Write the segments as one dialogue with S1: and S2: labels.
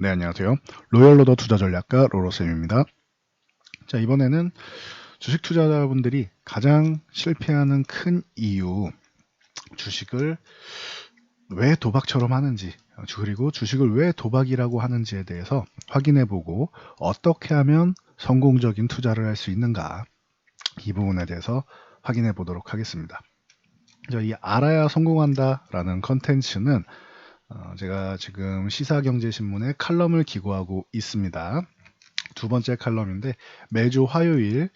S1: 네, 안녕하세요. 로열로더 투자전략가 로로쌤입니다. 자, 이번에는 주식 투자자분들이 가장 실패하는 큰 이유, 주식을 왜 도박처럼 하는지, 그리고 주식을 왜 도박이라고 하는지에 대해서 확인해보고 어떻게 하면 성공적인 투자를 할 수 있는가, 이 부분에 대해서 확인해 보도록 하겠습니다. 이 알아야 성공한다라는 컨텐츠는 제가 지금 시사경제신문에 칼럼을 기고하고 있습니다. 두 번째 칼럼인데 매주 화요일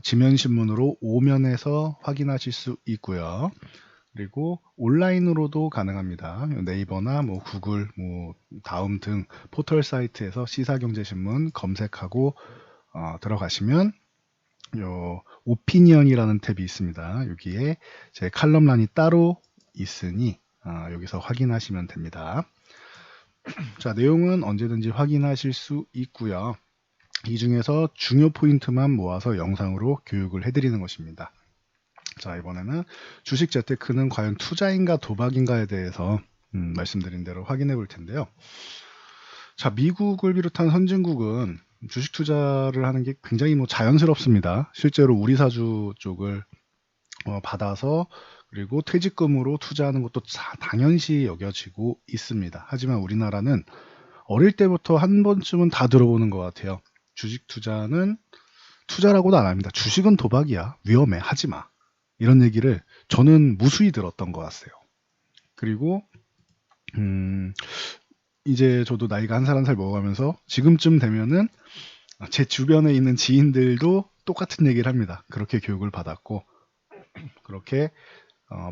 S1: 지면신문으로 5면에서 확인하실 수 있고요. 그리고 온라인으로도 가능합니다. 네이버나 구글, 다음 등 포털 사이트에서 시사경제신문 검색하고 들어가시면 요 오피니언이라는 탭이 있습니다. 여기에 제 칼럼란이 따로 있으니 여기서 확인하시면 됩니다. 자, 내용은 언제든지 확인하실 수 있고요. 이 중에서 중요 포인트만 모아서 영상으로 교육을 해드리는 것입니다. 자, 이번에는 주식 재테크는 과연 투자인가 도박인가에 대해서 말씀드린 대로 확인해 볼 텐데요. 자, 미국을 비롯한 선진국은 주식 투자를 하는 게 굉장히 자연스럽습니다. 실제로 우리 사주 쪽을 받아서 그리고 퇴직금으로 투자하는 것도 당연시 여겨지고 있습니다. 하지만 우리나라는 어릴 때부터 한 번쯤은 다 들어보는 것 같아요. 주식 투자는 투자라고도 안 합니다. 주식은 도박이야. 위험해. 하지 마. 이런 얘기를 저는 무수히 들었던 것 같아요. 그리고 이제 저도 나이가 한 살 한 살 먹어가면서 지금쯤 되면은 제 주변에 있는 지인들도 똑같은 얘기를 합니다. 그렇게 교육을 받았고 그렇게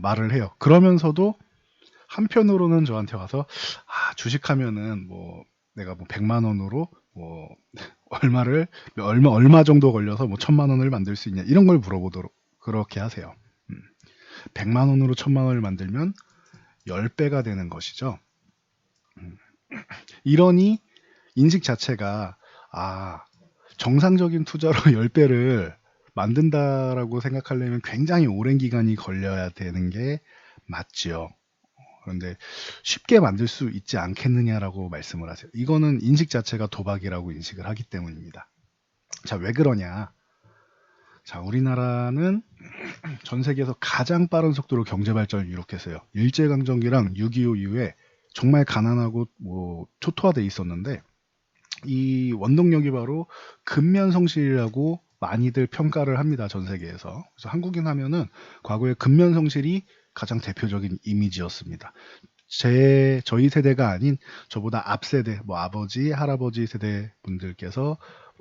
S1: 말을 해요. 그러면서도 한편으로는 저한테 와서 주식하면은 내가 100만 원으로 얼마 정도 걸려서 1000만 원을 만들 수 있냐 이런 걸 물어보도록 그렇게 하세요. 100만 원으로 1000만 원을 만들면 10배가 되는 것이죠. 이러니 인식 자체가 정상적인 투자로 10배를 만든다라고 생각하려면 굉장히 오랜 기간이 걸려야 되는 게 맞지요. 그런데 쉽게 만들 수 있지 않겠느냐라고 말씀을 하세요. 이거는 인식 자체가 도박이라고 인식을 하기 때문입니다. 자, 왜 그러냐? 자, 우리나라는 전 세계에서 가장 빠른 속도로 경제 발전을 이룩했어요. 일제강점기랑 6.25 이후에 정말 가난하고 초토화돼 있었는데 이 원동력이 바로 근면성실이라고 많이들 평가를 합니다. 전 세계에서. 그래서 한국인 하면은 과거에 근면성실이 가장 대표적인 이미지였습니다. 저희 세대가 아닌 저보다 앞 세대, 아버지, 할아버지 세대 분들께서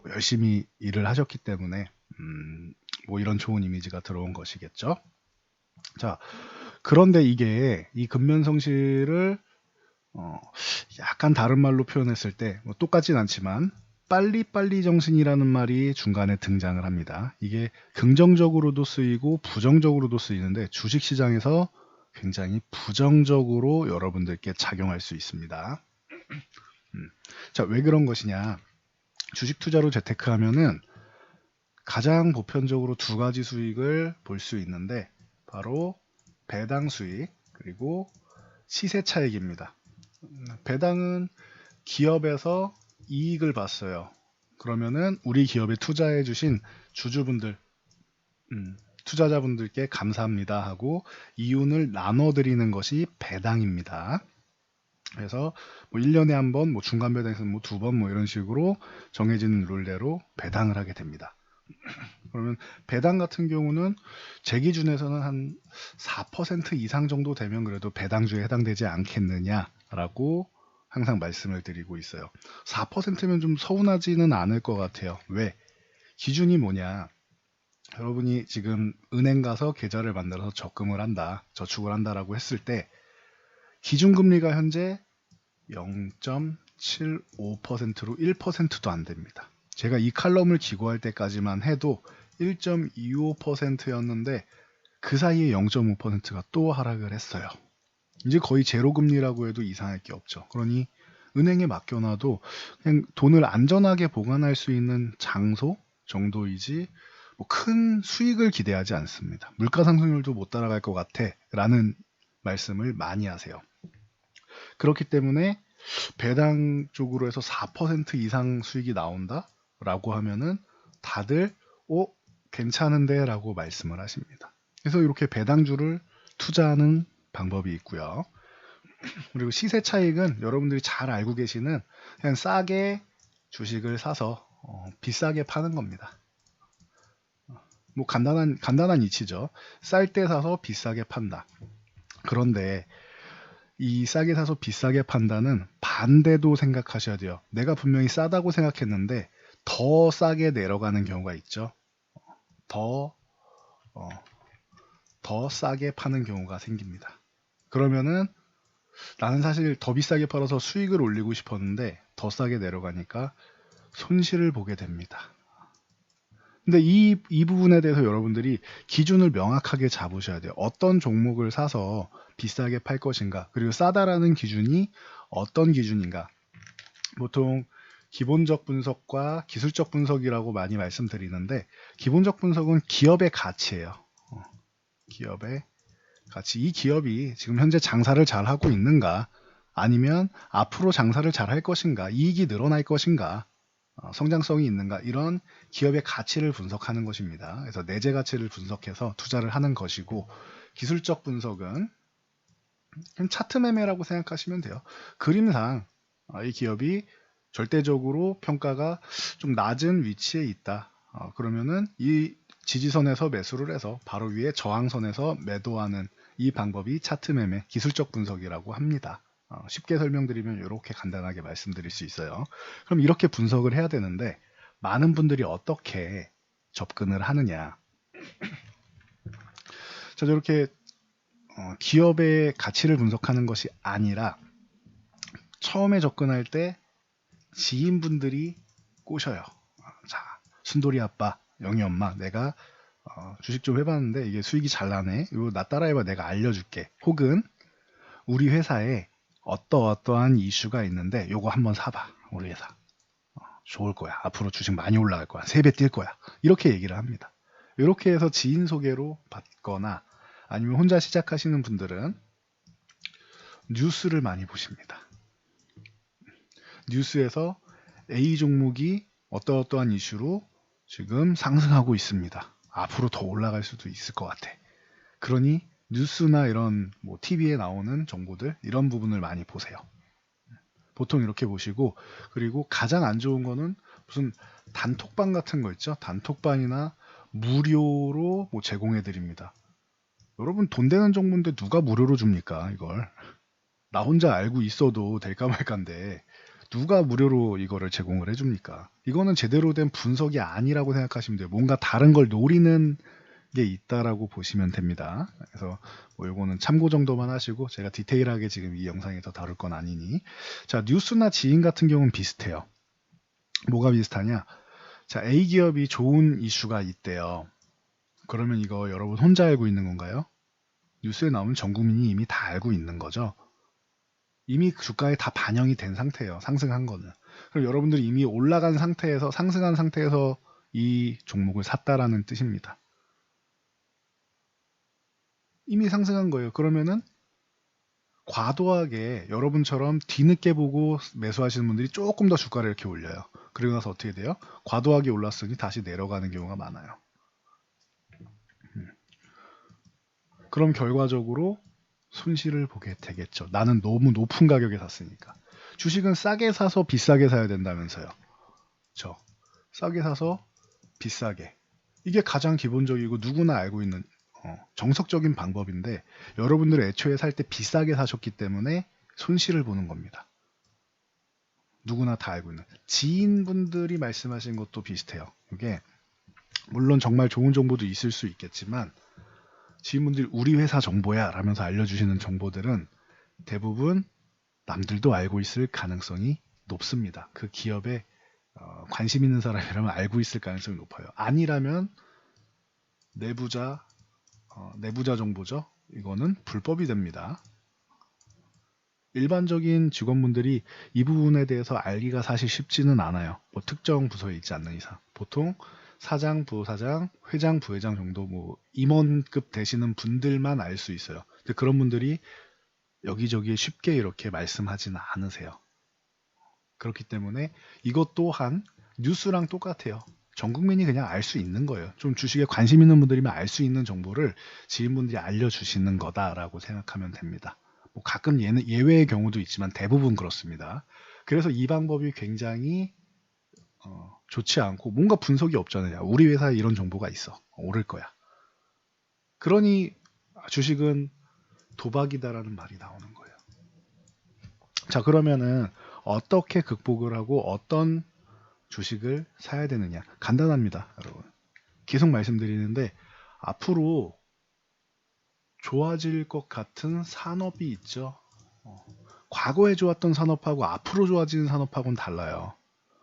S1: 열심히 일을 하셨기 때문에 이런 좋은 이미지가 들어온 것이겠죠. 자, 그런데 이 근면성실을 약간 다른 말로 표현했을 때 똑같진 않지만 빨리빨리 정신이라는 말이 중간에 등장을 합니다. 이게 긍정적으로도 쓰이고 부정적으로도 쓰이는데 주식시장에서 굉장히 부정적으로 여러분들께 작용할 수 있습니다. 자, 왜 그런 것이냐? 주식 투자로 재테크하면은 가장 보편적으로 두 가지 수익을 볼 수 있는데 바로 배당 수익 그리고 시세 차익입니다. 배당은 기업에서 이익을 봤어요. 그러면은 우리 기업에 투자해 주신 주주분들, 투자자분들께 감사합니다 하고 이윤을 나눠드리는 것이 배당입니다. 그래서 1년에 한 번, 중간 배당에서 2번 이런 식으로 정해진 룰대로 배당을 하게 됩니다. 그러면 배당 같은 경우는 제 기준에서는 한 4% 이상 정도 되면 그래도 배당주에 해당되지 않겠느냐라고 항상 말씀을 드리고 있어요. 4%면 좀 서운하지는 않을 것 같아요. 왜? 기준이 뭐냐? 여러분이 지금 은행 가서 계좌를 만들어서 적금을 한다, 저축을 한다라고 했을 때 기준금리가 현재 0.75%로 1%도 안 됩니다. 제가 이 칼럼을 기고할 때까지만 해도 1.25%였는데 그 사이에 0.5%가 또 하락을 했어요. 이제 거의 제로 금리라고 해도 이상할 게 없죠. 그러니 은행에 맡겨놔도 그냥 돈을 안전하게 보관할 수 있는 장소 정도이지 큰 수익을 기대하지 않습니다. 물가 상승률도 못 따라갈 것 같아 라는 말씀을 많이 하세요. 그렇기 때문에 배당 쪽으로 해서 4% 이상 수익이 나온다 라고 하면은 다들 괜찮은데 라고 말씀을 하십니다. 그래서 이렇게 배당주를 투자하는 방법이 있고요. 그리고 시세 차익은 여러분들이 잘 알고 계시는 그냥 싸게 주식을 사서 비싸게 파는 겁니다. 뭐 간단한 이치죠. 쌀 때 사서 비싸게 판다. 그런데 이 싸게 사서 비싸게 판다는 반대도 생각하셔야 돼요. 내가 분명히 싸다고 생각했는데 더 싸게 내려가는 경우가 있죠. 더, 어, 더 싸게 파는 경우가 생깁니다. 그러면은 나는 사실 더 비싸게 팔아서 수익을 올리고 싶었는데 더 싸게 내려가니까 손실을 보게 됩니다. 근데 이 부분에 대해서 여러분들이 기준을 명확하게 잡으셔야 돼요. 어떤 종목을 사서 비싸게 팔 것인가, 그리고 싸다라는 기준이 어떤 기준인가. 보통 기본적 분석과 기술적 분석이라고 많이 말씀드리는데, 기본적 분석은 기업의 가치예요. 기업의 가치. 이 기업이 지금 현재 장사를 잘 하고 있는가, 아니면 앞으로 장사를 잘 할 것인가, 이익이 늘어날 것인가, 성장성이 있는가, 이런 기업의 가치를 분석하는 것입니다. 그래서 내재 가치를 분석해서 투자를 하는 것이고, 기술적 분석은 그냥 차트 매매라고 생각하시면 돼요. 그림상 이 기업이 절대적으로 평가가 좀 낮은 위치에 있다. 그러면은 이 지지선에서 매수를 해서 바로 위에 저항선에서 매도하는 이 방법이 차트 매매, 기술적 분석이라고 합니다. 쉽게 설명드리면 이렇게 간단하게 말씀드릴 수 있어요. 그럼 이렇게 분석을 해야 되는데 많은 분들이 어떻게 접근을 하느냐. 자, 이렇게 기업의 가치를 분석하는 것이 아니라 처음에 접근할 때 지인분들이 꼬셔요. 자, 순돌이 아빠, 영희 엄마, 내가 주식 좀 해봤는데 이게 수익이 잘 나네. 이거 나 따라해봐, 내가 알려줄게. 혹은 우리 회사에 어떠어떠한 이슈가 있는데 요거 한번 사봐. 우리 회사 좋을 거야. 앞으로 주식 많이 올라갈 거야. 3배 뛸 거야. 이렇게 얘기를 합니다. 이렇게 해서 지인 소개로 받거나 아니면 혼자 시작하시는 분들은 뉴스를 많이 보십니다. 뉴스에서 A 종목이 어떠어떠한 이슈로 지금 상승하고 있습니다. 앞으로 더 올라갈 수도 있을 것 같아. 그러니 뉴스나 이런 TV에 나오는 정보들, 이런 부분을 많이 보세요. 보통 이렇게 보시고, 그리고 가장 안 좋은 거는 무슨 단톡방 같은 거 있죠. 단톡방이나 무료로 제공해 드립니다. 여러분, 돈 되는 정보인데 누가 무료로 줍니까? 이걸 나 혼자 알고 있어도 될까 말까인데 누가 무료로 이거를 제공을 해줍니까? 이거는 제대로 된 분석이 아니라고 생각하시면 돼요. 뭔가 다른 걸 노리는 게 있다라고 보시면 됩니다. 그래서 이거는 참고 정도만 하시고, 제가 디테일하게 지금 이 영상에서 다룰 건 아니니. 자, 뉴스나 지인 같은 경우는 비슷해요. 뭐가 비슷하냐? 자, A 기업이 좋은 이슈가 있대요. 그러면 이거 여러분 혼자 알고 있는 건가요? 뉴스에 나오면 전 국민이 이미 다 알고 있는 거죠. 이미 주가에 다 반영이 된 상태예요. 상승한 거는. 그럼 여러분들이 이미 올라간 상태에서, 상승한 상태에서 이 종목을 샀다라는 뜻입니다. 이미 상승한 거예요. 그러면은 과도하게 여러분처럼 뒤늦게 보고 매수하시는 분들이 조금 더 주가를 이렇게 올려요. 그리고 나서 어떻게 돼요? 과도하게 올랐으니 다시 내려가는 경우가 많아요. 그럼 결과적으로 손실을 보게 되겠죠. 나는 너무 높은 가격에 샀으니까. 주식은 싸게 사서 비싸게 사야 된다면서요. 싸게 사서 비싸게. 이게 가장 기본적이고 누구나 알고 있는 정석적인 방법인데, 여러분들 애초에 살 때 비싸게 사셨기 때문에 손실을 보는 겁니다. 누구나 다 알고 있는. 지인분들이 말씀하신 것도 비슷해요. 이게 물론 정말 좋은 정보도 있을 수 있겠지만, 지인분들이 우리 회사 정보야 라면서 알려주시는 정보들은 대부분 남들도 알고 있을 가능성이 높습니다. 그 기업에 관심 있는 사람이라면 알고 있을 가능성이 높아요. 아니라면 내부자 정보죠. 이거는 불법이 됩니다. 일반적인 직원분들이 이 부분에 대해서 알기가 사실 쉽지는 않아요. 특정 부서에 있지 않는 이상. 보통 사장, 부사장, 회장, 부회장 정도 임원급 되시는 분들만 알 수 있어요. 근데 그런 분들이 여기저기 쉽게 이렇게 말씀하지는 않으세요. 그렇기 때문에 이것 또한 뉴스랑 똑같아요. 전 국민이 그냥 알 수 있는 거예요. 좀 주식에 관심 있는 분들이면 알 수 있는 정보를 지인분들이 알려주시는 거다라고 생각하면 됩니다. 뭐 가끔 예외의 경우도 있지만 대부분 그렇습니다. 그래서 이 방법이 굉장히 좋지 않고 뭔가 분석이 없잖아요. 우리 회사에 이런 정보가 있어. 오를 거야. 그러니 주식은 도박이다라는 말이 나오는 거예요. 자, 그러면은 어떻게 극복을 하고 어떤 주식을 사야 되느냐? 간단합니다, 여러분. 계속 말씀드리는데 앞으로 좋아질 것 같은 산업이 있죠. 과거에 좋았던 산업하고 앞으로 좋아지는 산업하고는 달라요.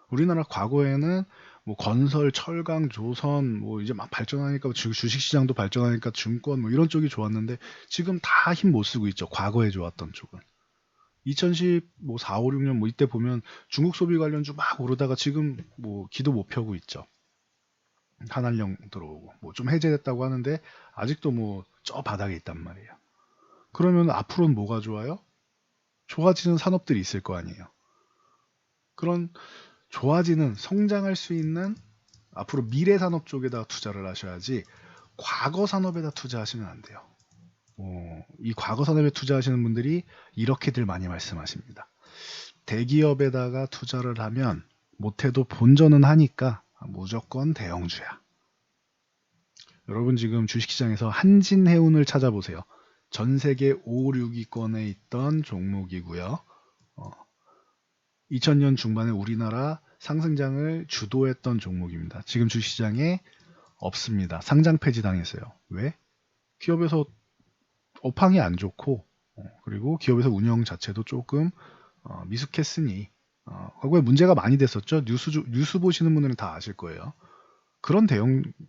S1: 우리나라 과거에는 뭐 건설, 철강, 조선 뭐 이제 막 발전하니까 주식시장도 발전하니까 증권 뭐 이런 쪽이 좋았는데 지금 다 힘 못 쓰고 있죠. 과거에 좋았던 쪽은. 2010, 뭐 4, 5, 6년 뭐 이때 보면 중국 소비 관련주 막 오르다가 지금 뭐 기도 못 펴고 있죠. 한한령 들어오고 뭐 좀 해제됐다고 하는데 아직도 뭐 저 바닥에 있단 말이에요. 그러면 앞으로는 뭐가 좋아요? 좋아지는 산업들이 있을 거 아니에요. 그런 좋아지는 성장할 수 있는 앞으로 미래 산업 쪽에다 투자를 하셔야지 과거 산업에다 투자하시면 안 돼요. 이 과거 산업에 투자하시는 분들이 이렇게들 많이 말씀하십니다. 대기업에다가 투자를 하면 못해도 본전은 하니까 무조건 대형주야. 여러분 지금 주식시장에서 한진해운을 찾아보세요. 전 세계 5, 6위권에 있던 종목이고요. 2000년 중반에 우리나라 상승장을 주도했던 종목입니다. 지금 주식시장에 없습니다. 상장 폐지당했어요. 왜? 기업에서 업황이 안 좋고 그리고 기업에서 운영 자체도 조금 미숙했으니 과거에 문제가 많이 됐었죠. 뉴스 보시는 분들은 다 아실 거예요. 그런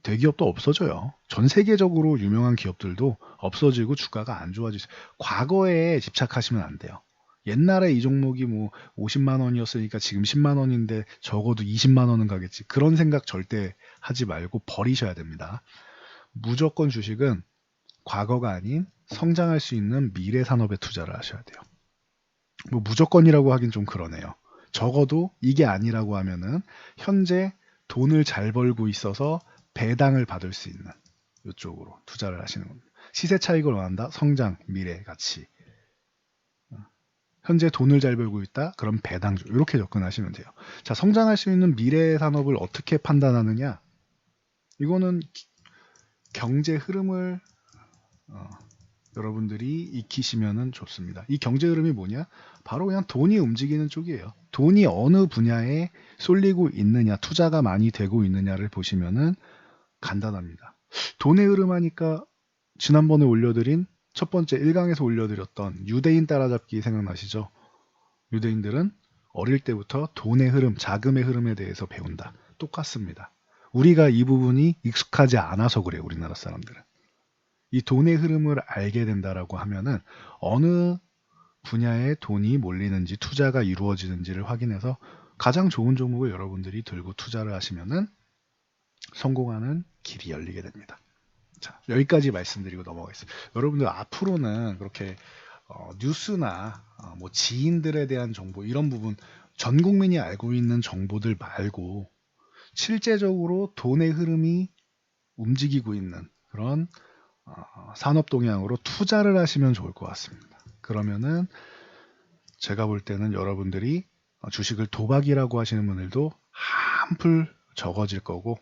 S1: 대기업도 없어져요. 전 세계적으로 유명한 기업들도 없어지고 주가가 안 좋아지죠. 과거에 집착하시면 안 돼요. 옛날에 이 종목이 뭐 50만 원이었으니까 지금 10만 원인데 적어도 20만 원은 가겠지. 그런 생각 절대 하지 말고 버리셔야 됩니다. 무조건 주식은 과거가 아닌 성장할 수 있는 미래 산업에 투자를 하셔야 돼요. 뭐 무조건이라고 하긴 좀 그러네요. 적어도 이게 아니라고 하면은 현재 돈을 잘 벌고 있어서 배당을 받을 수 있는 이쪽으로 투자를 하시는 겁니다. 시세 차익을 원한다? 성장, 미래, 가치. 현재 돈을 잘 벌고 있다? 그럼 배당주. 이렇게 접근하시면 돼요. 자, 성장할 수 있는 미래 산업을 어떻게 판단하느냐? 이거는 경제 흐름을 여러분들이 익히시면 좋습니다. 이 경제 흐름이 뭐냐? 바로 그냥 돈이 움직이는 쪽이에요. 돈이 어느 분야에 쏠리고 있느냐, 투자가 많이 되고 있느냐를 보시면은 간단합니다. 돈의 흐름 하니까 지난번에 올려드린 첫 번째 1강에서 올려드렸던 유대인 따라잡기 생각나시죠? 유대인들은 어릴 때부터 돈의 흐름, 자금의 흐름에 대해서 배운다. 똑같습니다. 우리가 이 부분이 익숙하지 않아서 그래요, 우리나라 사람들은. 이 돈의 흐름을 알게 된다라고 하면은 어느 분야에 돈이 몰리는지 투자가 이루어지는지를 확인해서 가장 좋은 종목을 여러분들이 들고 투자를 하시면은 성공하는 길이 열리게 됩니다. 자, 여기까지 말씀드리고 넘어가겠습니다. 여러분들 앞으로는 그렇게 뉴스나 뭐 지인들에 대한 정보 이런 부분 전 국민이 알고 있는 정보들 말고 실제적으로 돈의 흐름이 움직이고 있는 그런 산업 동향으로 투자를 하시면 좋을 것 같습니다. 그러면은 제가 볼 때는 여러분들이 주식을 도박이라고 하시는 분들도 한풀 적어질 거고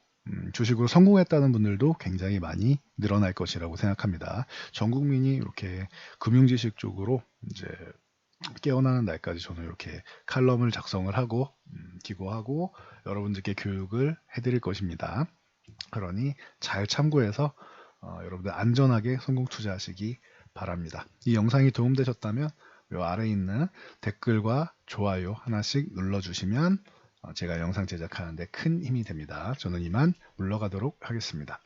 S1: 주식으로 성공했다는 분들도 굉장히 많이 늘어날 것이라고 생각합니다. 전 국민이 이렇게 금융지식 쪽으로 이제 깨어나는 날까지 저는 이렇게 칼럼을 작성을 하고 기고하고 여러분들께 교육을 해드릴 것입니다. 그러니 잘 참고해서 여러분들 안전하게 성공 투자하시기 바랍니다. 이 영상이 도움되셨다면 이 아래에 있는 댓글과 좋아요 하나씩 눌러주시면 제가 영상 제작하는데 큰 힘이 됩니다. 저는 이만 물러가도록 하겠습니다.